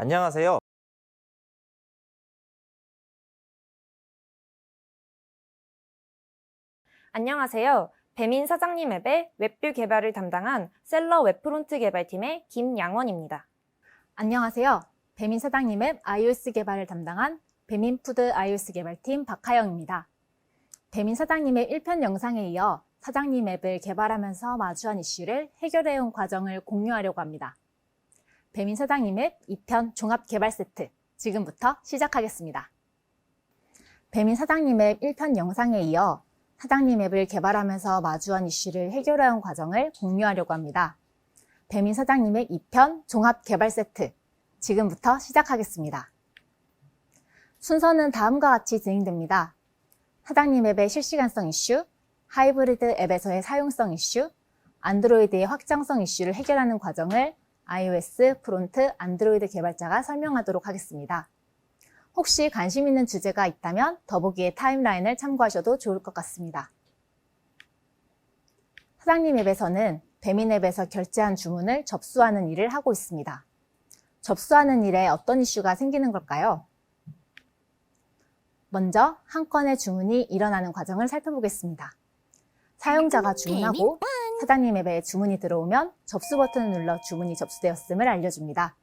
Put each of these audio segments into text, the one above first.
안녕하세요. 안녕하세요. 배민 사장님 앱의 웹뷰 개발을 담당한 셀러 웹프론트 개발팀의 김양원입니다. 안녕하세요. 배민 사장님 앱 iOS 개발을 담당한 배민푸드 iOS 개발팀 박하영입니다. 배민 사장님 앱 1편 영상에 이어 사장님 앱을 개발하면서 마주한 이슈를 해결해온 과정을 공유하려고 합니다. 배민 사장님 앱 2편 종합 개발 세트, 지금부터 시작하겠습니다. 배민 사장님 앱 1편 영상에 이어 사장님 앱을 개발하면서 마주한 이슈를 해결해온 과정을 공유하려고 합니다. 배민 사장님 앱 2편 종합 개발 세트, 지금부터 시작하겠습니다. 순서는 다음과 같이 진행됩니다. 사장님 앱의 실시간성 이슈, 하이브리드 앱에서의 사용성 이슈, 안드로이드의 확장성 이슈를 해결하는 과정을 iOS, 프론트, 안드로이드 개발자가 설명하도록 하겠습니다. 혹시 관심 있는 주제가 있다면 더보기의 타임라인을 참고하셔도 좋을 것 같습니다. 사장님 앱에서는 배민 앱에서 결제한 주문을 접수하는 일을 하고 있습니다. 접수하는 일에 어떤 이슈가 생기는 걸까요? 먼저 한 건의 주문이 일어나는 과정을 살펴보겠습니다. 사용자가 주문하고 사장님 앱에 주문이 들어오면 접수 버튼을 눌러 주문이 접수되었음을 알려줍니다.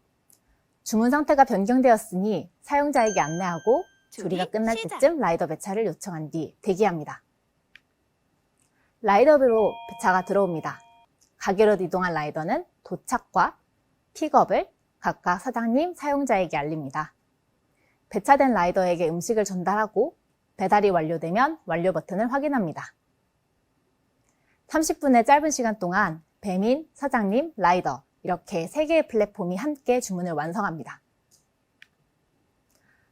주문 상태가 변경되었으니 사용자에게 안내하고 조리가 끝날 때쯤 라이더 배차를 요청한 뒤 대기합니다. 라이더로 배차가 들어옵니다. 가게로 이동한 라이더는 도착과 픽업을 각각 사장님, 사용자에게 알립니다. 배차된 라이더에게 음식을 전달하고 배달이 완료되면 완료 버튼을 확인합니다. 30분의 짧은 시간 동안 배민, 사장님, 라이더 이렇게 3개의 플랫폼이 함께 주문을 완성합니다.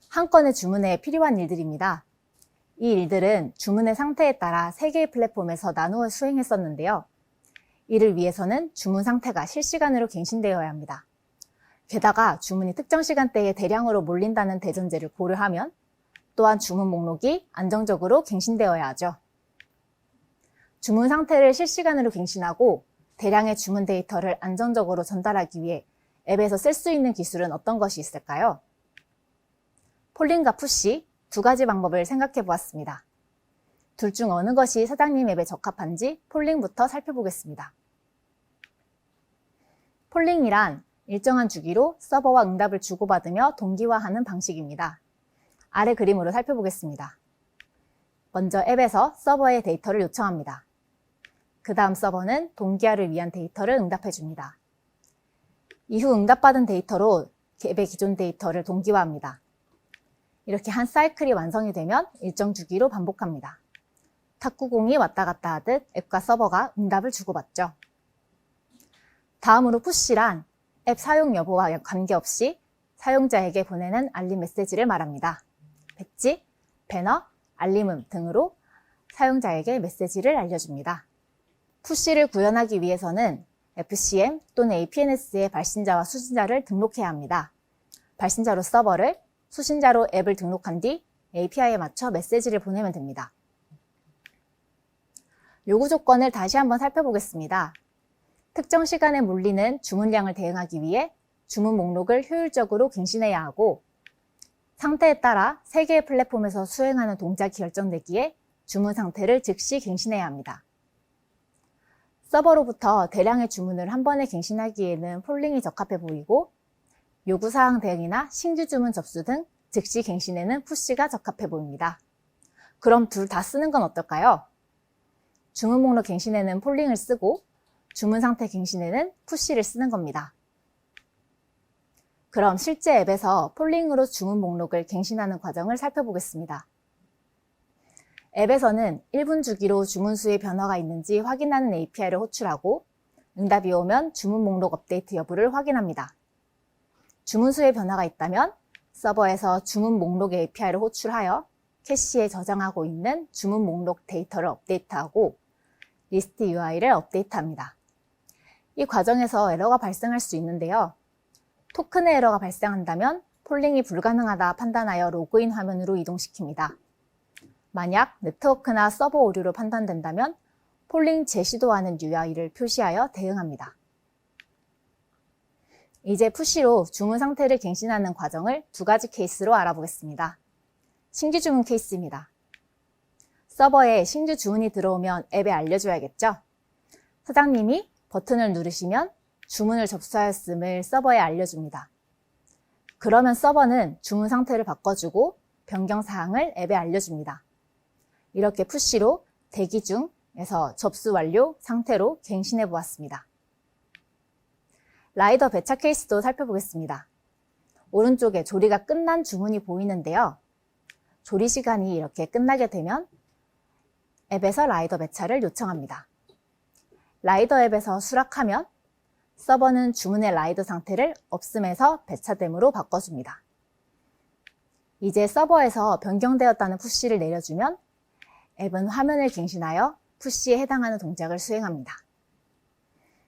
한 건의 주문에 필요한 일들입니다. 이 일들은 주문의 상태에 따라 3개의 플랫폼에서 나누어 수행했었는데요. 이를 위해서는 주문 상태가 실시간으로 갱신되어야 합니다. 게다가 주문이 특정 시간대에 대량으로 몰린다는 대전제를 고려하면 또한 주문 목록이 안정적으로 갱신되어야 하죠. 주문 상태를 실시간으로 갱신하고 대량의 주문 데이터를 안정적으로 전달하기 위해 앱에서 쓸 수 있는 기술은 어떤 것이 있을까요? 폴링과 푸시 두 가지 방법을 생각해 보았습니다. 둘 중 어느 것이 사장님 앱에 적합한지 폴링부터 살펴보겠습니다. 폴링이란 일정한 주기로 서버와 응답을 주고받으며 동기화하는 방식입니다. 아래 그림으로 살펴보겠습니다. 먼저 앱에서 서버에 데이터를 요청합니다. 그 다음 서버는 동기화를 위한 데이터를 응답해줍니다. 이후 응답받은 데이터로 앱의 기존 데이터를 동기화합니다. 이렇게 한 사이클이 완성이 되면 일정 주기로 반복합니다. 탁구공이 왔다 갔다 하듯 앱과 서버가 응답을 주고받죠. 다음으로 푸시란 앱 사용 여부와 관계없이 사용자에게 보내는 알림 메시지를 말합니다. 배지, 배너, 알림음 등으로 사용자에게 메시지를 알려줍니다. 푸시를 구현하기 위해서는 FCM 또는 APNS에 발신자와 수신자를 등록해야 합니다. 발신자로 서버를, 수신자로 앱을 등록한 뒤 API에 맞춰 메시지를 보내면 됩니다. 요구 조건을 다시 한번 살펴보겠습니다. 특정 시간에 몰리는 주문량을 대응하기 위해 주문 목록을 효율적으로 갱신해야 하고 상태에 따라 3개의 플랫폼에서 수행하는 동작이 결정되기에 주문 상태를 즉시 갱신해야 합니다. 서버로부터 대량의 주문을 한 번에 갱신하기에는 폴링이 적합해 보이고 요구사항 대응이나 신규 주문 접수 등 즉시 갱신에는 푸시가 적합해 보입니다. 그럼 둘 다 쓰는 건 어떨까요? 주문 목록 갱신에는 폴링을 쓰고 주문 상태 갱신에는 푸시를 쓰는 겁니다. 그럼 실제 앱에서 폴링으로 주문 목록을 갱신하는 과정을 살펴보겠습니다. 앱에서는 1분 주기로 주문 수의 변화가 있는지 확인하는 API를 호출하고 응답이 오면 주문 목록 업데이트 여부를 확인합니다. 주문 수의 변화가 있다면 서버에서 주문 목록 API를 호출하여 캐시에 저장하고 있는 주문 목록 데이터를 업데이트하고 리스트 UI를 업데이트합니다. 이 과정에서 에러가 발생할 수 있는데요. 토큰의 에러가 발생한다면 폴링이 불가능하다 판단하여 로그인 화면으로 이동시킵니다. 만약 네트워크나 서버 오류로 판단된다면 폴링 재시도하는 UI를 표시하여 대응합니다. 이제 푸시로 주문 상태를 갱신하는 과정을 두 가지 케이스로 알아보겠습니다. 신규 주문 케이스입니다. 서버에 신규 주문이 들어오면 앱에 알려줘야겠죠? 사장님이 버튼을 누르시면 주문을 접수하였음을 서버에 알려줍니다. 그러면 서버는 주문 상태를 바꿔주고 변경 사항을 앱에 알려줍니다. 이렇게 푸시로 대기 중에서 접수 완료 상태로 갱신해 보았습니다. 라이더 배차 케이스도 살펴보겠습니다. 오른쪽에 조리가 끝난 주문이 보이는데요. 조리 시간이 이렇게 끝나게 되면 앱에서 라이더 배차를 요청합니다. 라이더 앱에서 수락하면 서버는 주문의 라이더 상태를 없음에서 배차됨으로 바꿔줍니다. 이제 서버에서 변경되었다는 푸시를 내려주면 앱은 화면을 갱신하여 푸시에 해당하는 동작을 수행합니다.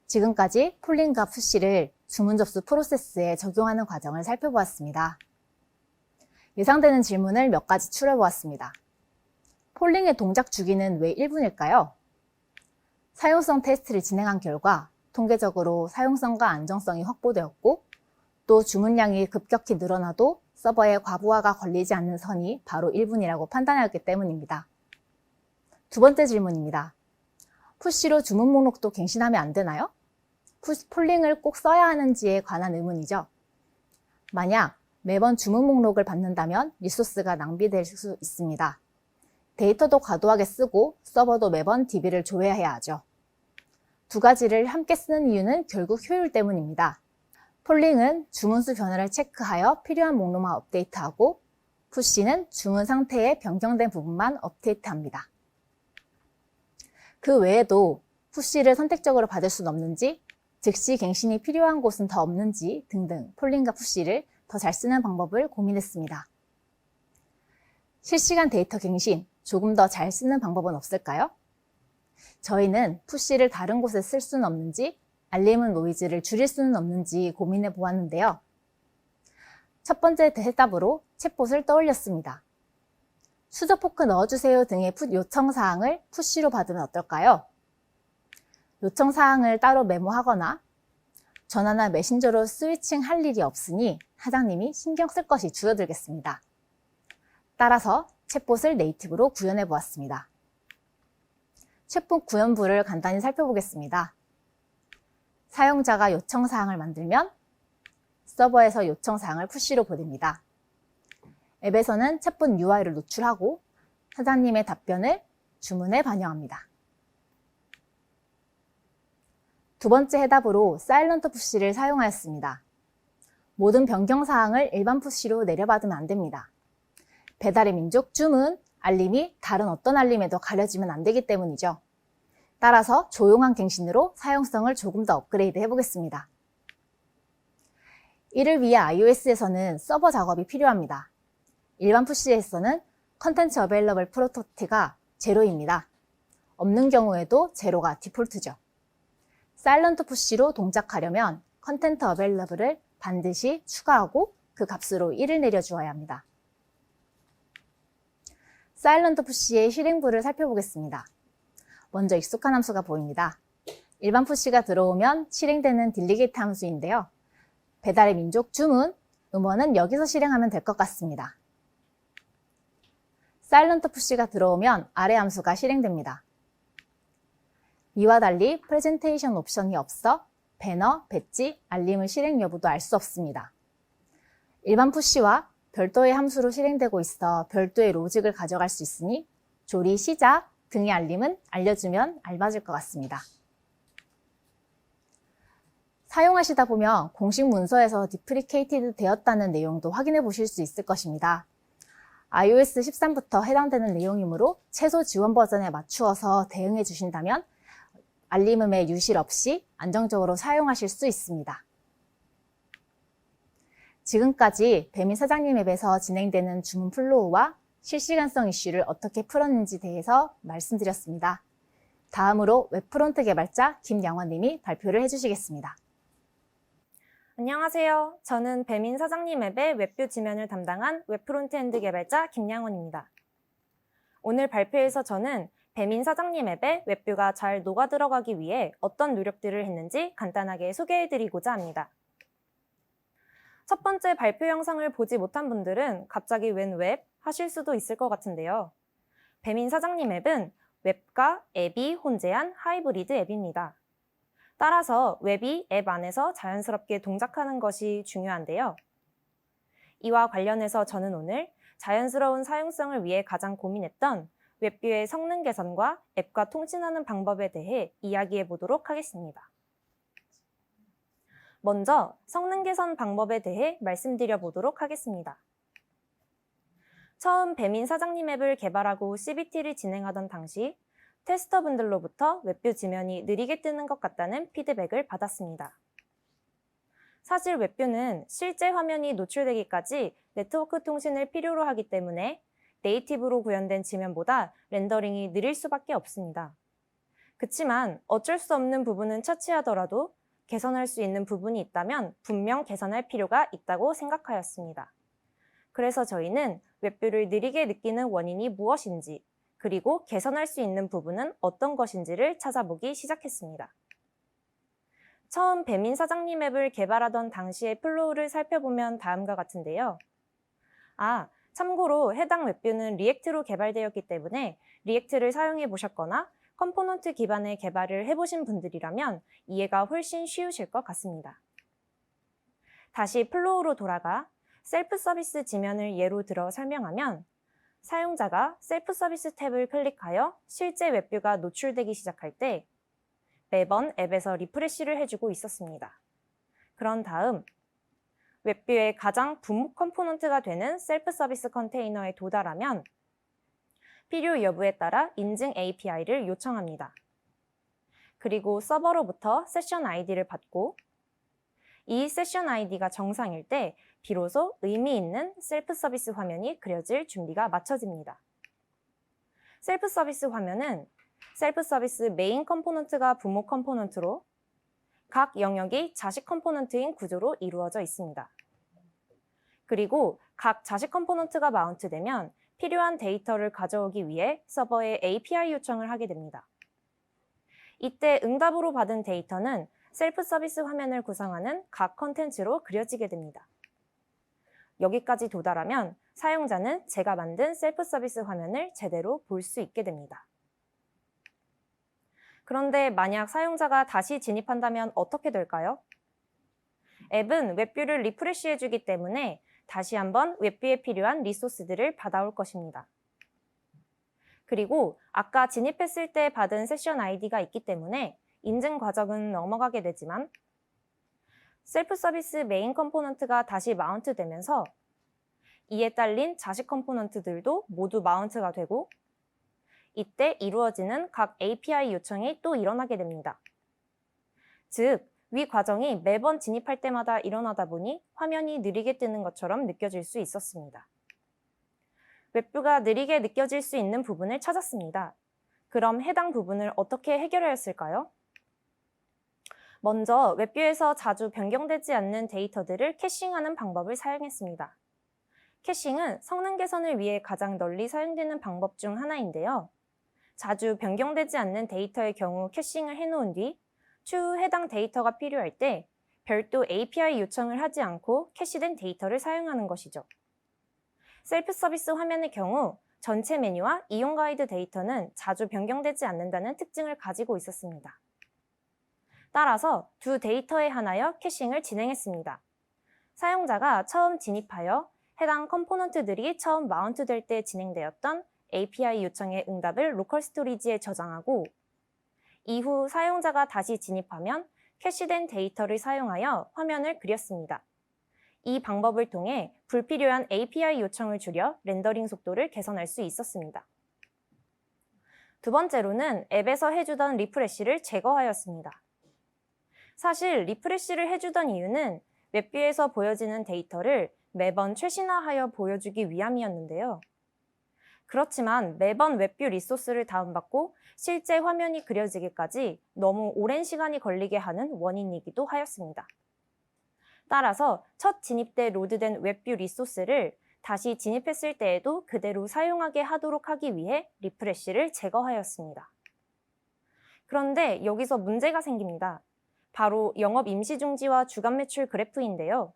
지금까지 폴링과 푸시를 주문 접수 프로세스에 적용하는 과정을 살펴보았습니다. 예상되는 질문을 몇 가지 추려보았습니다. 폴링의 동작 주기는 왜 1분일까요? 사용성 테스트를 진행한 결과 통계적으로 사용성과 안정성이 확보되었고 또 주문량이 급격히 늘어나도 서버에 과부하가 걸리지 않는 선이 바로 1분이라고 판단하였기 때문입니다. 두 번째 질문입니다. 푸시로 주문 목록도 갱신하면 안 되나요? 폴링을 꼭 써야 하는지에 관한 의문이죠. 만약 매번 주문 목록을 받는다면 리소스가 낭비될 수 있습니다. 데이터도 과도하게 쓰고 서버도 매번 DB를 조회해야 하죠. 두 가지를 함께 쓰는 이유는 결국 효율 때문입니다. 폴링은 주문수 변화를 체크하여 필요한 목록만 업데이트하고 푸시는 주문 상태에 변경된 부분만 업데이트합니다. 그 외에도 푸시를 선택적으로 받을 수는 없는지, 즉시 갱신이 필요한 곳은 더 없는지 등등 폴링과 푸시를 더 잘 쓰는 방법을 고민했습니다. 실시간 데이터 갱신, 조금 더 잘 쓰는 방법은 없을까요? 저희는 푸시를 다른 곳에 쓸 수는 없는지, 알림은 노이즈를 줄일 수는 없는지 고민해 보았는데요. 첫 번째 해답으로 챗봇을 떠올렸습니다. 수저 포크 넣어주세요 등의 요청 사항을 푸시로 받으면 어떨까요? 요청 사항을 따로 메모하거나 전화나 메신저로 스위칭 할 일이 없으니 사장님이 신경 쓸 것이 줄어들겠습니다. 따라서 챗봇을 네이티브로 구현해 보았습니다. 챗봇 구현부를 간단히 살펴보겠습니다. 사용자가 요청 사항을 만들면 서버에서 요청 사항을 푸시로 보냅니다. 앱에서는 챗봇 UI를 노출하고 사장님의 답변을 주문에 반영합니다. 두 번째 해답으로 사일런트 푸시를 사용하였습니다. 모든 변경 사항을 일반 푸시로 내려받으면 안 됩니다. 배달의 민족 주문, 알림이 다른 어떤 알림에도 가려지면 안 되기 때문이죠. 따라서 조용한 갱신으로 사용성을 조금 더 업그레이드 해보겠습니다. 이를 위해 iOS에서는 서버 작업이 필요합니다. 일반 푸시에서는 컨텐츠 어베일러블 프로퍼티가 제로입니다. 없는 경우에도 제로가 디폴트죠. 사일런트 푸시로 동작하려면 컨텐트 어베일러블을 반드시 추가하고 그 값으로 1을 내려주어야 합니다. 사일런트 푸시의 실행부를 살펴보겠습니다. 먼저 익숙한 함수가 보입니다. 일반 푸시가 들어오면 실행되는 딜리게이트 함수인데요. 배달의 민족 주문, 음원은 여기서 실행하면 될 것 같습니다. 사일런트 푸시가 들어오면 아래 함수가 실행됩니다. 이와 달리 프레젠테이션 옵션이 없어 배너, 배지, 알림의 실행 여부도 알 수 없습니다. 일반 푸시와 별도의 함수로 실행되고 있어 별도의 로직을 가져갈 수 있으니 조리 시작 등의 알림은 알려주면 알맞을 것 같습니다. 사용하시다 보면 공식 문서에서 디프리케이티드 되었다는 내용도 확인해 보실 수 있을 것입니다. iOS 13부터 해당되는 내용이므로 최소 지원 버전에 맞추어서 대응해 주신다면 알림음의 유실 없이 안정적으로 사용하실 수 있습니다. 지금까지 배민 사장님 앱에서 진행되는 주문 플로우와 실시간성 이슈를 어떻게 풀었는지 대해서 말씀드렸습니다. 다음으로 웹프론트 개발자 김양원님이 발표를 해주시겠습니다. 안녕하세요. 저는 배민 사장님 앱의 웹뷰 지면을 담당한 웹프론트엔드 개발자 김양원입니다. 오늘 발표에서 저는 배민 사장님 앱의 웹뷰가 잘 녹아 들어가기 위해 어떤 노력들을 했는지 간단하게 소개해드리고자 합니다. 첫 번째 발표 영상을 보지 못한 분들은 갑자기 웬 웹? 하실 수도 있을 것 같은데요. 배민 사장님 앱은 웹과 앱이 혼재한 하이브리드 앱입니다. 따라서 웹이 앱 안에서 자연스럽게 동작하는 것이 중요한데요. 이와 관련해서 저는 오늘 자연스러운 사용성을 위해 가장 고민했던 웹뷰의 성능 개선과 앱과 통신하는 방법에 대해 이야기해 보도록 하겠습니다. 먼저 성능 개선 방법에 대해 말씀드려 보도록 하겠습니다. 처음 배민 사장님 앱을 개발하고 CBT를 진행하던 당시 테스터분들로부터 웹뷰 지면이 느리게 뜨는 것 같다는 피드백을 받았습니다. 사실 웹뷰는 실제 화면이 노출되기까지 네트워크 통신을 필요로 하기 때문에 네이티브로 구현된 지면보다 렌더링이 느릴 수밖에 없습니다. 그치만 어쩔 수 없는 부분은 차치하더라도 개선할 수 있는 부분이 있다면 분명 개선할 필요가 있다고 생각하였습니다. 그래서 저희는 웹뷰를 느리게 느끼는 원인이 무엇인지, 그리고 개선할 수 있는 부분은 어떤 것인지를 찾아보기 시작했습니다. 처음 배민 사장님 앱을 개발하던 당시의 플로우를 살펴보면 다음과 같은데요. 참고로 해당 웹뷰는 리액트로 개발되었기 때문에 리액트를 사용해 보셨거나 컴포넌트 기반의 개발을 해보신 분들이라면 이해가 훨씬 쉬우실 것 같습니다. 다시 플로우로 돌아가 셀프 서비스 지면을 예로 들어 설명하면 사용자가 셀프 서비스 탭을 클릭하여 실제 웹뷰가 노출되기 시작할 때 매번 앱에서 리프레시를 해주고 있었습니다. 그런 다음 웹뷰의 가장 분목 컴포넌트가 되는 셀프 서비스 컨테이너에 도달하면 필요 여부에 따라 인증 API를 요청합니다. 그리고 서버로부터 세션 ID를 받고 이 세션 ID가 정상일 때 비로소 의미 있는 셀프 서비스 화면이 그려질 준비가 마쳐집니다. 셀프 서비스 화면은 셀프 서비스 메인 컴포넌트가 부목 컴포넌트로 각 영역이 자식 컴포넌트인 구조로 이루어져 있습니다. 그리고 각 자식 컴포넌트가 마운트되면 필요한 데이터를 가져오기 위해 서버에 API 요청을 하게 됩니다. 이때 응답으로 받은 데이터는 셀프 서비스 화면을 구성하는 각 컨텐츠로 그려지게 됩니다. 여기까지 도달하면 사용자는 제가 만든 셀프 서비스 화면을 제대로 볼 수 있게 됩니다. 그런데 만약 사용자가 다시 진입한다면 어떻게 될까요? 앱은 웹뷰를 리프레시해주기 때문에 다시 한번 웹뷰에 필요한 리소스들을 받아올 것입니다. 그리고 아까 진입했을 때 받은 세션 아이디가 있기 때문에 인증 과정은 넘어가게 되지만 셀프 서비스 메인 컴포넌트가 다시 마운트 되면서 이에 딸린 자식 컴포넌트들도 모두 마운트가 되고 이때 이루어지는 각 API 요청이 또 일어나게 됩니다. 즉, 위 과정이 매번 진입할 때마다 일어나다 보니 화면이 느리게 뜨는 것처럼 느껴질 수 있었습니다. 웹뷰가 느리게 느껴질 수 있는 부분을 찾았습니다. 그럼 해당 부분을 어떻게 해결하였을까요? 먼저 웹뷰에서 자주 변경되지 않는 데이터들을 캐싱하는 방법을 사용했습니다. 캐싱은 성능 개선을 위해 가장 널리 사용되는 방법 중 하나인데요. 자주 변경되지 않는 데이터의 경우 캐싱을 해놓은 뒤 추후 해당 데이터가 필요할 때 별도 API 요청을 하지 않고 캐시된 데이터를 사용하는 것이죠. 셀프 서비스 화면의 경우 전체 메뉴와 이용 가이드 데이터는 자주 변경되지 않는다는 특징을 가지고 있었습니다. 따라서 두 데이터에 한하여 캐싱을 진행했습니다. 사용자가 처음 진입하여 해당 컴포넌트들이 처음 마운트될 때 진행되었던 API 요청의 응답을 로컬 스토리지에 저장하고 이후 사용자가 다시 진입하면 캐시된 데이터를 사용하여 화면을 그렸습니다. 이 방법을 통해 불필요한 API 요청을 줄여 렌더링 속도를 개선할 수 있었습니다. 두 번째로는 앱에서 해주던 리프레시를 제거하였습니다. 사실 리프레시를 해주던 이유는 웹뷰에서 보여지는 데이터를 매번 최신화하여 보여주기 위함이었는데요. 그렇지만 매번 웹뷰 리소스를 다운받고 실제 화면이 그려지기까지 너무 오랜 시간이 걸리게 하는 원인이기도 하였습니다. 따라서 첫 진입 때 로드된 웹뷰 리소스를 다시 진입했을 때에도 그대로 사용하게 하도록 하기 위해 리프레시를 제거하였습니다. 그런데 여기서 문제가 생깁니다. 바로 영업 임시 중지와 주간 매출 그래프인데요.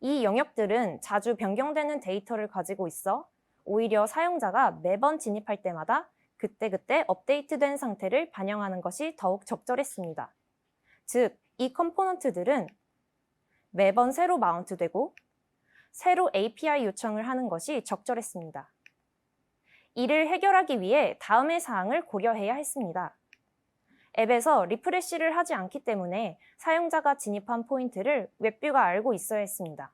이 영역들은 자주 변경되는 데이터를 가지고 있어 오히려 사용자가 매번 진입할 때마다 그때그때 업데이트된 상태를 반영하는 것이 더욱 적절했습니다. 즉, 이 컴포넌트들은 매번 새로 마운트되고 새로 API 요청을 하는 것이 적절했습니다. 이를 해결하기 위해 다음의 사항을 고려해야 했습니다. 앱에서 리프레시를 하지 않기 때문에 사용자가 진입한 포인트를 웹뷰가 알고 있어야 했습니다.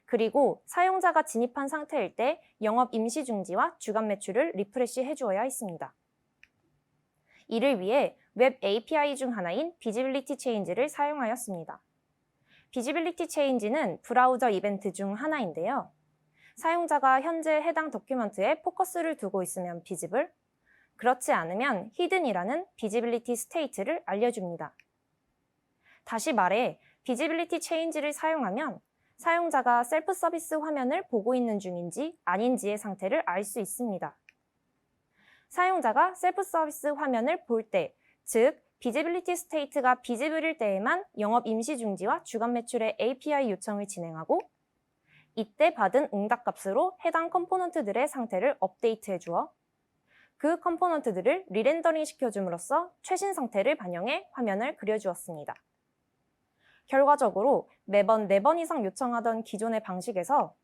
그리고 사용자가 진입한 상태일 때 영업 임시 중지와 주간 매출을 리프레시 해주어야 했습니다. 이를 위해 웹 API 중 하나인 비지빌리티 체인지를 사용하였습니다. 비지빌리티 체인지는 브라우저 이벤트 중 하나인데요. 사용자가 현재 해당 도큐먼트에 포커스를 두고 있으면 비지블, 그렇지 않으면 히든이라는 비지빌리티 스테이트를 알려줍니다. 다시 말해, 비지빌리티 체인지를 사용하면 사용자가 셀프 서비스 화면을 보고 있는 중인지 아닌지의 상태를 알 수 있습니다. 사용자가 셀프 서비스 화면을 볼 때, 즉 비지빌리티 스테이트가 비지블일 때에만 영업 임시 중지와 주간 매출의 API 요청을 진행하고 이때 받은 응답값으로 해당 컴포넌트들의 상태를 업데이트해 주어 그 컴포넌트들을 리렌더링 시켜줌으로써 최신 상태를 반영해 화면을 그려주었습니다. 결과적으로 매번 4번 이상 요청하던 기존의 방식에서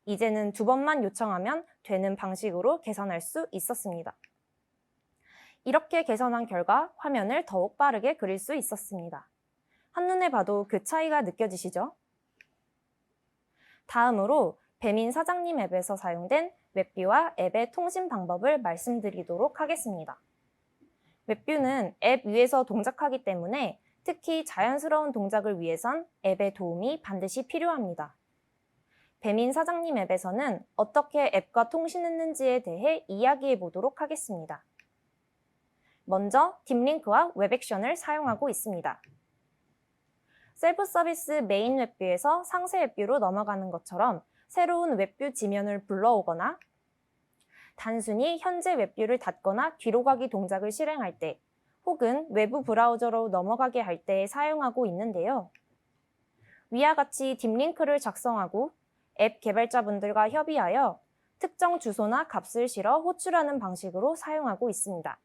이제는 2번만 요청하면 되는 방식으로 개선할 수 있었습니다. 이렇게 개선한 결과 화면을 더욱 빠르게 그릴 수 있었습니다. 한눈에 봐도 그 차이가 느껴지시죠? 다음으로 배민 사장님 앱에서 사용된 웹뷰와 앱의 통신 방법을 말씀드리도록 하겠습니다. 웹뷰는 앱 위에서 동작하기 때문에 특히 자연스러운 동작을 위해선 앱의 도움이 반드시 필요합니다. 배민 사장님 앱에서는 어떻게 앱과 통신했는지에 대해 이야기해 보도록 하겠습니다. 먼저 딥링크와 웹액션을 사용하고 있습니다. 셀프 서비스 메인 웹뷰에서 상세 웹뷰로 넘어가는 것처럼 새로운 웹뷰 지면을 불러오거나 단순히 현재 웹뷰를 닫거나 뒤로 가기 동작을 실행할 때 혹은 외부 브라우저로 넘어가게 할 때 사용하고 있는데요. 위와 같이 딥링크를 작성하고 앱 개발자분들과 협의하여 특정 주소나 값을 실어 호출하는 방식으로 사용하고 있습니다.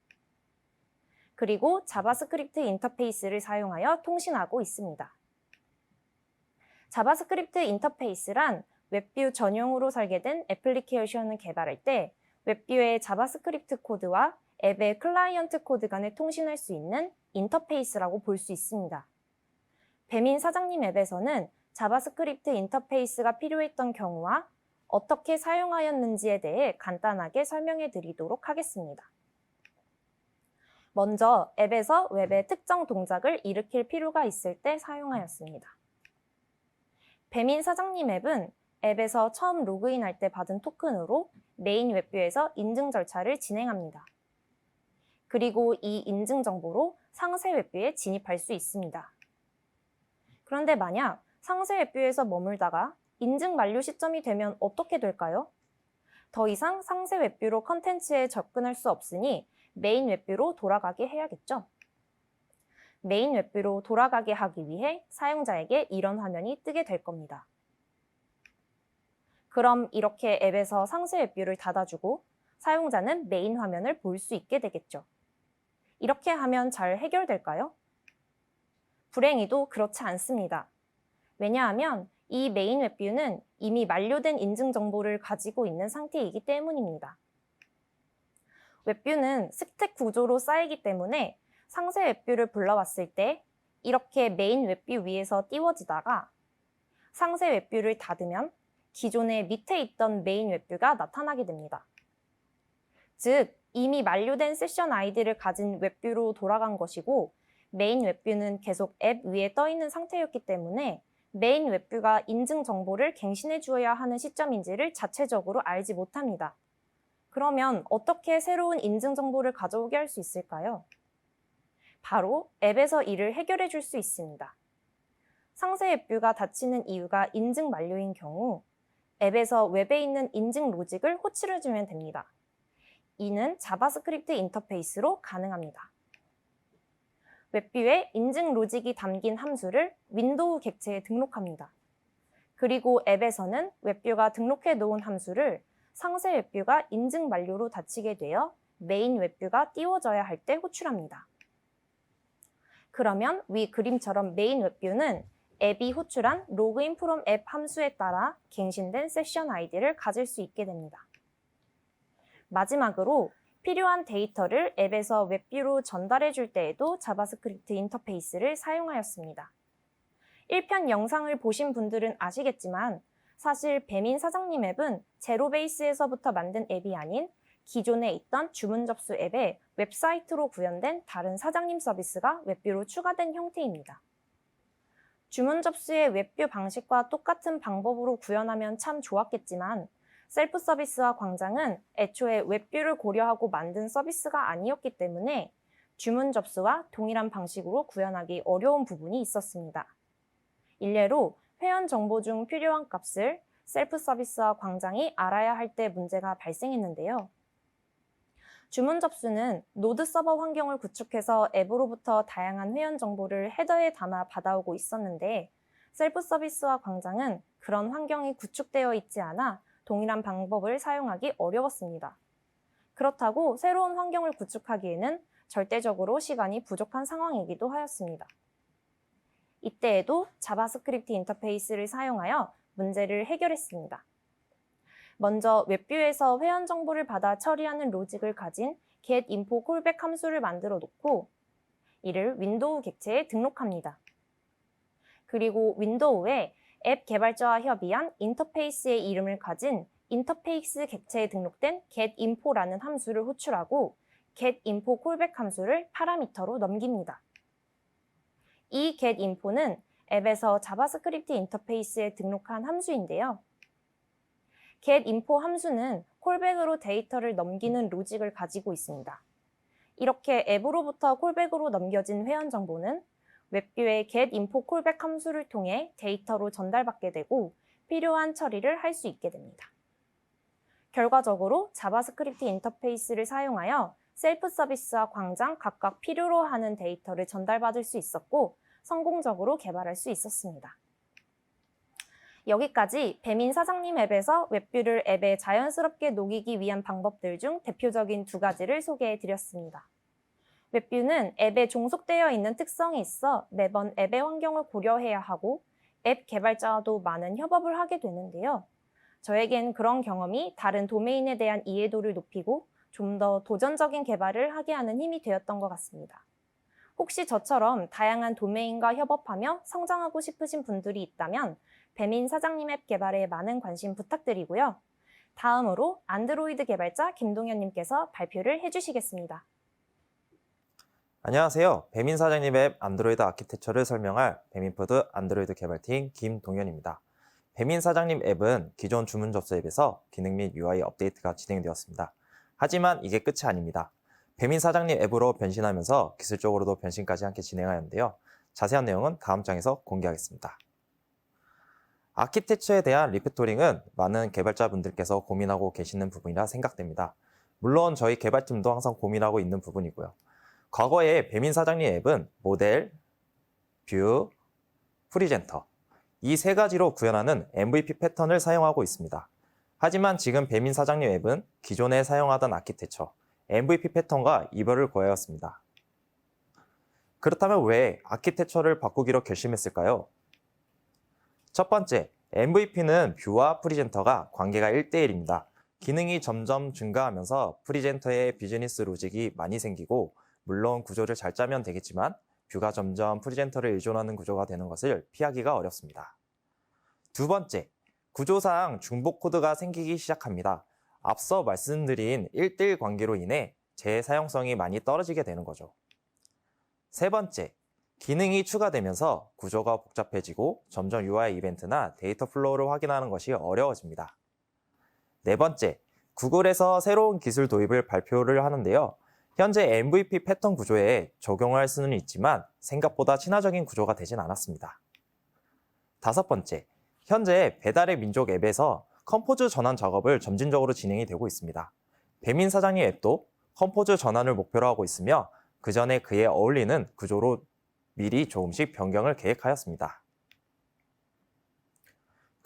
그리고 자바스크립트 인터페이스를 사용하여 통신하고 있습니다. 자바스크립트 인터페이스란 웹뷰 전용으로 설계된 애플리케이션을 개발할 때 웹뷰의 자바스크립트 코드와 앱의 클라이언트 코드 간에 통신할 수 있는 인터페이스라고 볼 수 있습니다. 배민 사장님 앱에서는 자바스크립트 인터페이스가 필요했던 경우와 어떻게 사용하였는지에 대해 간단하게 설명해 드리도록 하겠습니다. 먼저 앱에서 웹의 특정 동작을 일으킬 필요가 있을 때 사용하였습니다. 배민 사장님 앱은 앱에서 처음 로그인할 때 받은 토큰으로 메인 웹뷰에서 인증 절차를 진행합니다. 그리고 이 인증 정보로 상세 웹뷰에 진입할 수 있습니다. 그런데 만약 상세 웹뷰에서 머물다가 인증 만료 시점이 되면 어떻게 될까요? 더 이상 상세 웹뷰로 컨텐츠에 접근할 수 없으니 메인 웹뷰로 돌아가게 해야겠죠? 메인 웹뷰로 돌아가게 하기 위해 사용자에게 이런 화면이 뜨게 될 겁니다. 그럼 이렇게 앱에서 상세 웹뷰를 닫아주고 사용자는 메인 화면을 볼 수 있게 되겠죠. 이렇게 하면 잘 해결될까요? 불행히도 그렇지 않습니다. 왜냐하면 이 메인 웹뷰는 이미 만료된 인증 정보를 가지고 있는 상태이기 때문입니다. 웹뷰는 스택 구조로 쌓이기 때문에 상세 웹뷰를 불러왔을 때 이렇게 메인 웹뷰 위에서 띄워지다가 상세 웹뷰를 닫으면 기존의 밑에 있던 메인 웹뷰가 나타나게 됩니다. 즉, 이미 만료된 세션 아이디를 가진 웹뷰로 돌아간 것이고 메인 웹뷰는 계속 앱 위에 떠 있는 상태였기 때문에 메인 웹뷰가 인증 정보를 갱신해 주어야 하는 시점인지를 자체적으로 알지 못합니다. 그러면 어떻게 새로운 인증 정보를 가져오게 할 수 있을까요? 바로 앱에서 이를 해결해 줄 수 있습니다. 상세 웹뷰가 닫히는 이유가 인증 만료인 경우 앱에서 웹에 있는 인증 로직을 호출해 주면 됩니다. 이는 자바스크립트 인터페이스로 가능합니다. 웹뷰에 인증 로직이 담긴 함수를 윈도우 객체에 등록합니다. 그리고 앱에서는 웹뷰가 등록해 놓은 함수를 상세 웹뷰가 인증 만료로 닫히게 되어 메인 웹뷰가 띄워져야 할 때 호출합니다. 그러면 위 그림처럼 메인 웹뷰는 앱이 호출한 login from 앱 함수에 따라 갱신된 세션 아이디를 가질 수 있게 됩니다. 마지막으로 필요한 데이터를 앱에서 웹뷰로 전달해 줄 때에도 자바스크립트 인터페이스를 사용하였습니다. 1편 영상을 보신 분들은 아시겠지만 사실 배민 사장님 앱은 제로 베이스에서부터 만든 앱이 아닌 기존에 있던 주문 접수 앱에 웹사이트로 구현된 다른 사장님 서비스가 웹뷰로 추가된 형태입니다. 주문 접수의 웹뷰 방식과 똑같은 방법으로 구현하면 참 좋았겠지만 셀프 서비스와 광장은 애초에 웹뷰를 고려하고 만든 서비스가 아니었기 때문에 주문 접수와 동일한 방식으로 구현하기 어려운 부분이 있었습니다. 일례로 회원 정보 중 필요한 값을 셀프 서비스와 광장이 알아야 할 때 문제가 발생했는데요. 주문 접수는 노드 서버 환경을 구축해서 앱으로부터 다양한 회원 정보를 헤더에 담아 받아오고 있었는데 셀프 서비스와 광장은 그런 환경이 구축되어 있지 않아 동일한 방법을 사용하기 어려웠습니다. 그렇다고 새로운 환경을 구축하기에는 절대적으로 시간이 부족한 상황이기도 하였습니다. 이때에도 자바스크립트 인터페이스를 사용하여 문제를 해결했습니다. 먼저 웹뷰에서 회원 정보를 받아 처리하는 로직을 가진 getInfo callback 함수를 만들어 놓고 이를 윈도우 객체에 등록합니다. 그리고 윈도우에 앱 개발자와 협의한 인터페이스의 이름을 가진 인터페이스 객체에 등록된 getInfo라는 함수를 호출하고 getInfo callback 함수를 파라미터로 넘깁니다. 이 getInfo는 앱에서 자바스크립트 인터페이스에 등록한 함수인데요. getInfo 함수는 콜백으로 데이터를 넘기는 로직을 가지고 있습니다. 이렇게 앱으로부터 콜백으로 넘겨진 회원 정보는 웹뷰의 getInfo callback 함수를 통해 데이터로 전달받게 되고 필요한 처리를 할 수 있게 됩니다. 결과적으로 자바스크립트 인터페이스를 사용하여 셀프 서비스와 광장 각각 필요로 하는 데이터를 전달받을 수 있었고 성공적으로 개발할 수 있었습니다. 여기까지 배민 사장님 앱에서 웹뷰를 앱에 자연스럽게 녹이기 위한 방법들 중 대표적인 두 가지를 소개해 드렸습니다. 웹뷰는 앱에 종속되어 있는 특성이 있어 매번 앱의 환경을 고려해야 하고 앱 개발자와도 많은 협업을 하게 되는데요. 저에겐 그런 경험이 다른 도메인에 대한 이해도를 높이고 좀 더 도전적인 개발을 하게 하는 힘이 되었던 것 같습니다. 혹시 저처럼 다양한 도메인과 협업하며 성장하고 싶으신 분들이 있다면 배민 사장님 앱 개발에 많은 관심 부탁드리고요. 다음으로 안드로이드 개발자 김동현님께서 발표를 해주시겠습니다. 안녕하세요. 배민 사장님 앱 안드로이드 아키텍처를 설명할 배민푸드 안드로이드 개발팀 김동현입니다. 배민 사장님 앱은 기존 주문 접수 앱에서 기능 및 UI 업데이트가 진행되었습니다. 하지만 이게 끝이 아닙니다. 배민 사장님 앱으로 변신하면서 기술적으로도 변신까지 함께 진행하였는데요. 자세한 내용은 다음 장에서 공개하겠습니다. 아키텍처에 대한 리팩토링은 많은 개발자분들께서 고민하고 계시는 부분이라 생각됩니다. 물론 저희 개발팀도 항상 고민하고 있는 부분이고요. 과거에 배민 사장님 앱은 모델, 뷰, 프리젠터 이 세 가지로 구현하는 MVP 패턴을 사용하고 있습니다. 하지만 지금 배민 사장님 앱은 기존에 사용하던 아키텍처, MVP 패턴과 이별을 고하였습니다. 그렇다면 왜 아키텍처를 바꾸기로 결심했을까요? 첫 번째, MVP는 뷰와 프리젠터가 관계가 1대1입니다. 기능이 점점 증가하면서 프리젠터의 비즈니스 로직이 많이 생기고 물론 구조를 잘 짜면 되겠지만 뷰가 점점 프리젠터를 의존하는 구조가 되는 것을 피하기가 어렵습니다. 두 번째, 구조상 중복 코드가 생기기 시작합니다. 앞서 말씀드린 1대1 관계로 인해 재사용성이 많이 떨어지게 되는 거죠. 세 번째, 기능이 추가되면서 구조가 복잡해지고 점점 UI 이벤트나 데이터 플로우를 확인하는 것이 어려워집니다. 네 번째, 구글에서 새로운 기술 도입을 발표를 하는데요. 현재 MVP 패턴 구조에 적용할 수는 있지만 생각보다 친화적인 구조가 되진 않았습니다. 다섯 번째, 현재 배달의 민족 앱에서 컴포즈 전환 작업을 점진적으로 진행이 되고 있습니다. 배민 사장님 앱도 컴포즈 전환을 목표로 하고 있으며 그 전에 그에 어울리는 구조로 미리 조금씩 변경을 계획하였습니다.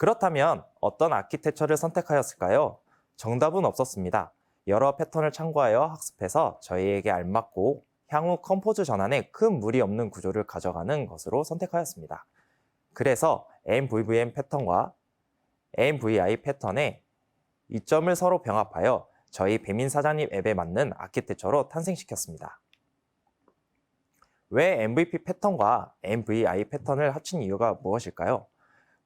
그렇다면 어떤 아키텍처를 선택하였을까요? 정답은 없었습니다. 여러 패턴을 참고하여 학습해서 저희에게 알맞고 향후 컴포즈 전환에 큰 무리 없는 구조를 가져가는 것으로 선택하였습니다. 그래서 MVVM 패턴과 MVI 패턴의 이점을 서로 병합하여 저희 배민 사장님 앱에 맞는 아키텍처로 탄생시켰습니다. 왜 MVP 패턴과 MVI 패턴을 합친 이유가 무엇일까요?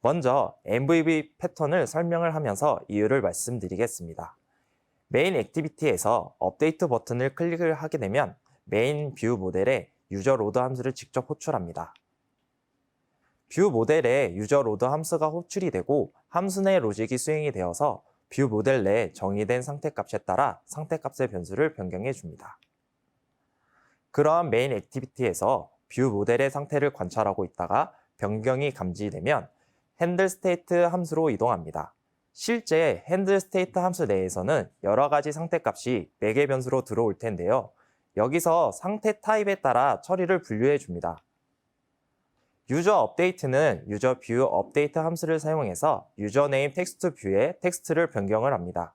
먼저 MVV 패턴을 설명을 하면서 이유를 말씀드리겠습니다. 메인 액티비티에서 업데이트 버튼을 클릭을 하게 되면 메인 뷰 모델에 유저 로드 함수를 직접 호출합니다. 뷰 모델에 유저 로드 함수가 호출이 되고 함수 내 로직이 수행이 되어서 뷰 모델 내 정의된 상태값에 따라 상태값의 변수를 변경해 줍니다. 그러한 메인 액티비티에서 뷰 모델의 상태를 관찰하고 있다가 변경이 감지되면 핸들 스테이트 함수로 이동합니다. 실제 핸들 스테이트 함수 내에서는 여러 가지 상태값이 매개 변수로 들어올 텐데요. 여기서 상태 타입에 따라 처리를 분류해 줍니다. 유저 업데이트는 유저 뷰 업데이트 함수를 사용해서 유저네임 텍스트 뷰에 텍스트를 변경을 합니다.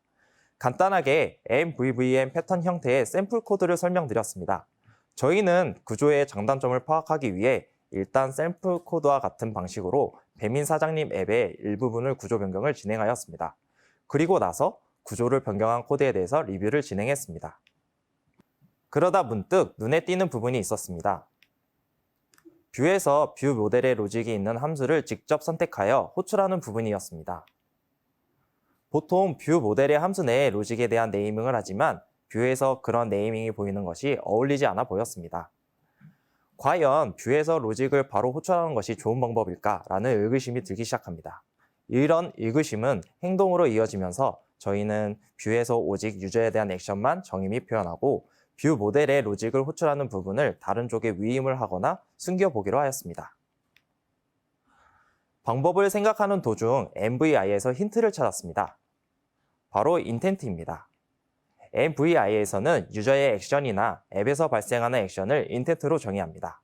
간단하게 MVVM 패턴 형태의 샘플 코드를 설명드렸습니다. 저희는 구조의 장단점을 파악하기 위해 일단 샘플 코드와 같은 방식으로 배민 사장님 앱의 일부분을 구조 변경을 진행하였습니다. 그리고 나서 구조를 변경한 코드에 대해서 리뷰를 진행했습니다. 그러다 문득 눈에 띄는 부분이 있었습니다. 뷰에서 뷰 모델의 로직이 있는 함수를 직접 선택하여 호출하는 부분이었습니다. 보통 뷰 모델의 함수 내에 로직에 대한 네이밍을 하지만 뷰에서 그런 네이밍이 보이는 것이 어울리지 않아 보였습니다. 과연 뷰에서 로직을 바로 호출하는 것이 좋은 방법일까라는 의구심이 들기 시작합니다. 이런 의구심은 행동으로 이어지면서 저희는 뷰에서 오직 유저에 대한 액션만 정의 및 표현하고 뷰 모델의 로직을 호출하는 부분을 다른 쪽에 위임을 하거나 숨겨보기로 하였습니다. 방법을 생각하는 도중 MVI에서 힌트를 찾았습니다. 바로 인텐트입니다. MVI에서는 유저의 액션이나 앱에서 발생하는 액션을 인텐트로 정의합니다.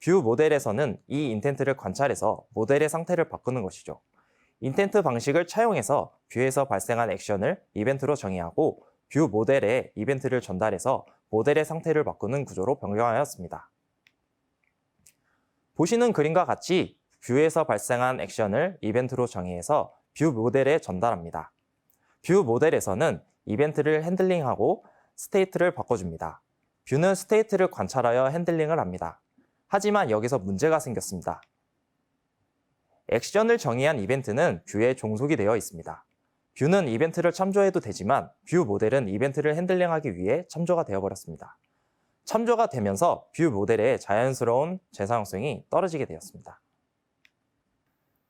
뷰 모델에서는 이 인텐트를 관찰해서 모델의 상태를 바꾸는 것이죠. 인텐트 방식을 차용해서 뷰에서 발생한 액션을 이벤트로 정의하고 뷰 모델에 이벤트를 전달해서 모델의 상태를 바꾸는 구조로 변경하였습니다. 보시는 그림과 같이 뷰에서 발생한 액션을 이벤트로 정의해서 뷰 모델에 전달합니다. 뷰 모델에서는 이벤트를 핸들링하고 스테이트를 바꿔줍니다. 뷰는 스테이트를 관찰하여 핸들링을 합니다. 하지만 여기서 문제가 생겼습니다. 액션을 정의한 이벤트는 뷰에 종속이 되어 있습니다. 뷰는 이벤트를 참조해도 되지만 뷰 모델은 이벤트를 핸들링하기 위해 참조가 되어버렸습니다. 참조가 되면서 뷰 모델의 자연스러운 재사용성이 떨어지게 되었습니다.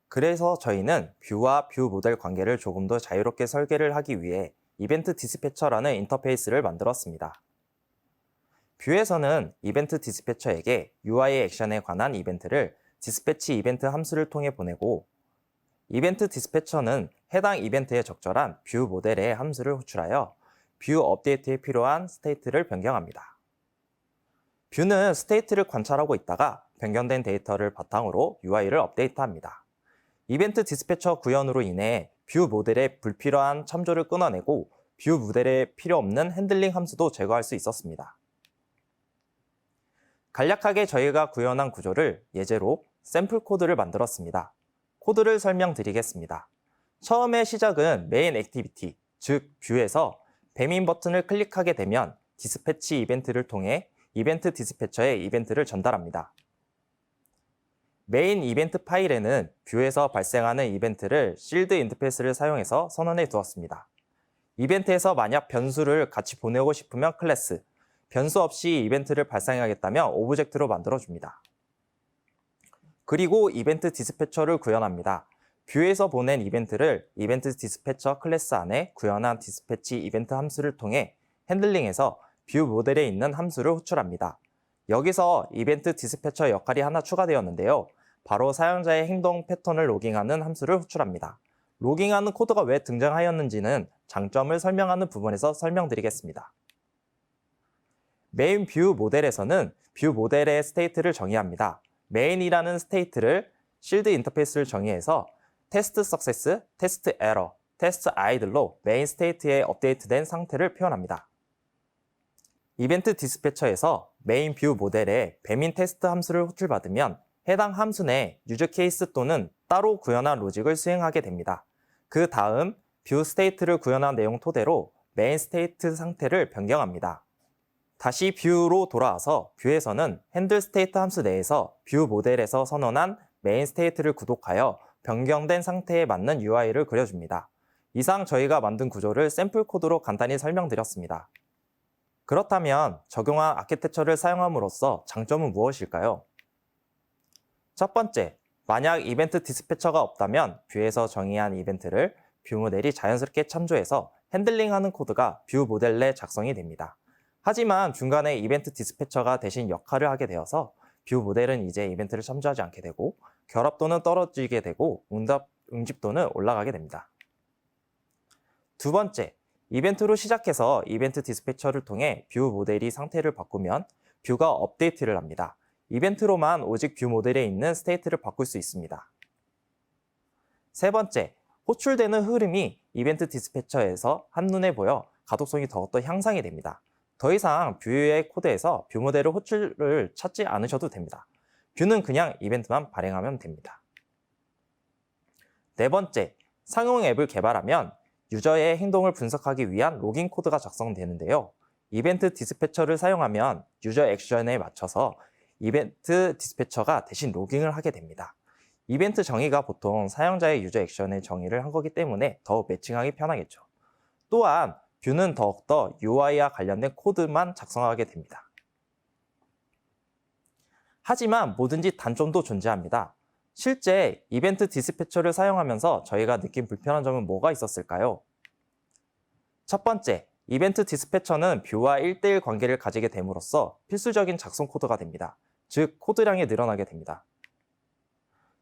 그래서 저희는 뷰와 뷰 모델 관계를 조금 더 자유롭게 설계를 하기 위해 이벤트 디스패처라는 인터페이스를 만들었습니다. 뷰에서는 이벤트 디스패처에게 UI 액션에 관한 이벤트를 디스패치 이벤트 함수를 통해 보내고 이벤트 디스패처는 해당 이벤트에 적절한 뷰 모델의 함수를 호출하여 뷰 업데이트에 필요한 스테이트를 변경합니다. 뷰는 스테이트를 관찰하고 있다가 변경된 데이터를 바탕으로 UI를 업데이트합니다. 이벤트 디스패처 구현으로 인해 뷰 모델의 불필요한 참조를 끊어내고 뷰 모델에 필요 없는 핸들링 함수도 제거할 수 있었습니다. 간략하게 저희가 구현한 구조를 예제로 샘플 코드를 만들었습니다. 코드를 설명드리겠습니다. 처음의 시작은 메인 액티비티, 즉 뷰에서 배민 버튼을 클릭하게 되면 디스패치 이벤트를 통해 이벤트 디스패처에 이벤트를 전달합니다. 메인 이벤트 파일에는 뷰에서 발생하는 이벤트를 실드 인터페이스를 사용해서 선언해 두었습니다. 이벤트에서 만약 변수를 같이 보내고 싶으면 클래스, 변수 없이 이벤트를 발생하겠다면 오브젝트로 만들어줍니다. 그리고 이벤트 디스패처를 구현합니다. 뷰에서 보낸 이벤트를 이벤트 디스패처 클래스 안에 구현한 디스패치 이벤트 함수를 통해 핸들링해서 뷰 모델에 있는 함수를 호출합니다. 여기서 이벤트 디스패처 역할이 하나 추가되었는데요. 바로 사용자의 행동 패턴을 로깅하는 함수를 호출합니다. 로깅하는 코드가 왜 등장하였는지는 장점을 설명하는 부분에서 설명드리겠습니다. 메인 뷰 모델에서는 뷰 모델의 스테이트를 정의합니다. 메인이라는 스테이트를 실드 인터페이스를 정의해서 테스트 석세스, 테스트 에러, 테스트 아이들로 메인 스테이트에 업데이트된 상태를 표현합니다. 이벤트 디스패처에서 메인 뷰 모델에 배민 테스트 함수를 호출받으면 해당 함수 내 유저 케이스 또는 따로 구현한 로직을 수행하게 됩니다. 그 다음 뷰 스테이트를 구현한 내용 토대로 메인 스테이트 상태를 변경합니다. 다시 뷰로 돌아와서 뷰에서는 핸들 스테이트 함수 내에서 뷰 모델에서 선언한 메인 스테이트를 구독하여 변경된 상태에 맞는 UI를 그려줍니다. 이상 저희가 만든 구조를 샘플 코드로 간단히 설명드렸습니다. 그렇다면 적용한 아키텍처를 사용함으로써 장점은 무엇일까요? 첫 번째, 만약 이벤트 디스패처가 없다면 뷰에서 정의한 이벤트를 뷰 모델이 자연스럽게 참조해서 핸들링하는 코드가 뷰 모델 내 작성이 됩니다. 하지만 중간에 이벤트 디스패처가 대신 역할을 하게 되어서 뷰 모델은 이제 이벤트를 참조하지 않게 되고 결합도는 떨어지게 되고 응집도는 올라가게 됩니다. 두 번째, 이벤트로 시작해서 이벤트 디스패처를 통해 뷰 모델이 상태를 바꾸면 뷰가 업데이트를 합니다. 이벤트로만 오직 뷰 모델에 있는 스테이트를 바꿀 수 있습니다. 세 번째, 호출되는 흐름이 이벤트 디스패처에서 한눈에 보여 가독성이 더욱더 향상이 됩니다. 더 이상 뷰의 코드에서 뷰 모델을 호출을 찾지 않으셔도 됩니다. 뷰는 그냥 이벤트만 발행하면 됩니다. 네 번째, 상용 앱을 개발하면 유저의 행동을 분석하기 위한 로깅 코드가 작성되는데요. 이벤트 디스패처를 사용하면 유저 액션에 맞춰서 이벤트 디스패처가 대신 로깅을 하게 됩니다. 이벤트 정의가 보통 사용자의 유저 액션의 정의를 한 거기 때문에 더 매칭하기 편하겠죠. 또한 뷰는 더욱더 UI와 관련된 코드만 작성하게 됩니다. 하지만 뭐든지 단점도 존재합니다. 실제 이벤트 디스패처를 사용하면서 저희가 느낀 불편한 점은 뭐가 있었을까요? 첫 번째, 이벤트 디스패처는 뷰와 1:1 관계를 가지게 됨으로써 필수적인 작성 코드가 됩니다. 즉, 코드량이 늘어나게 됩니다.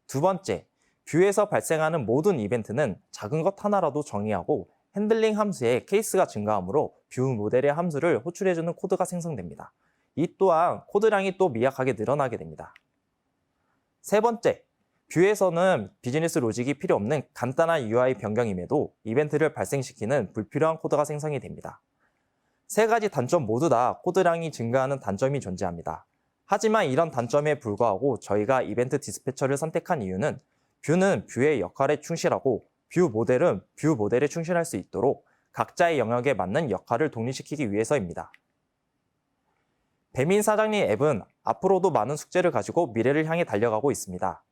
두 번째, 뷰에서 발생하는 모든 이벤트는 작은 것 하나라도 정의하고 핸들링 함수의 케이스가 증가하므로 뷰 모델의 함수를 호출해주는 코드가 생성됩니다. 이 또한 코드량이 또 미약하게 늘어나게 됩니다. 세 번째, 뷰에서는 비즈니스 로직이 필요 없는 간단한 UI 변경임에도 이벤트를 발생시키는 불필요한 코드가 생성이 됩니다. 세 가지 단점 모두 다 코드량이 증가하는 단점이 존재합니다. 하지만 이런 단점에 불구하고 저희가 이벤트 디스패처를 선택한 이유는 뷰는 뷰의 역할에 충실하고 뷰 모델은 뷰 모델에 충실할 수 있도록 각자의 영역에 맞는 역할을 독립시키기 위해서입니다. 배민 사장님 앱은 앞으로도 많은 숙제를 가지고 미래를 향해 달려가고 있습니다.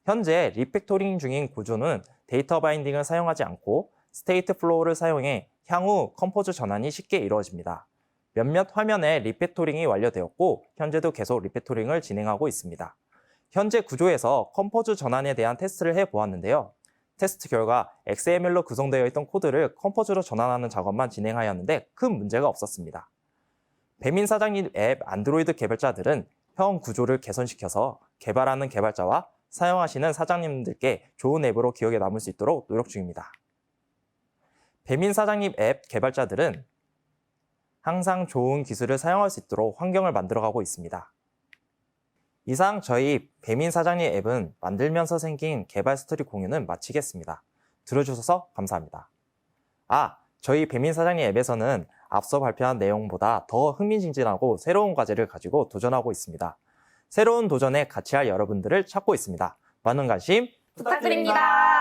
현재 리팩토링 중인 구조는 데이터 바인딩을 사용하지 않고 스테이트 플로우를 사용해 향후 컴포즈 전환이 쉽게 이루어집니다. 몇몇 화면에 리팩토링이 완료되었고 현재도 계속 리팩토링을 진행하고 있습니다. 현재 구조에서 컴포즈 전환에 대한 테스트를 해보았는데요. 테스트 결과 XML로 구성되어 있던 코드를 컴포즈로 전환하는 작업만 진행하였는데 큰 문제가 없었습니다. 배민 사장님 앱 안드로이드 개발자들은 형 구조를 개선시켜서 개발하는 개발자와 사용하시는 사장님들께 좋은 앱으로 기억에 남을 수 있도록 노력 중입니다. 배민 사장님 앱 개발자들은 항상 좋은 기술을 사용할 수 있도록 환경을 만들어가고 있습니다. 이상 저희 배민 사장님 앱은 만들면서 생긴 개발 스토리 공유는 마치겠습니다. 들어주셔서 감사합니다. 저희 배민 사장님 앱에서는 앞서 발표한 내용보다 더 흥미진진하고 새로운 과제를 가지고 도전하고 있습니다. 새로운 도전에 같이 할 여러분들을 찾고 있습니다. 많은 관심 부탁드립니다.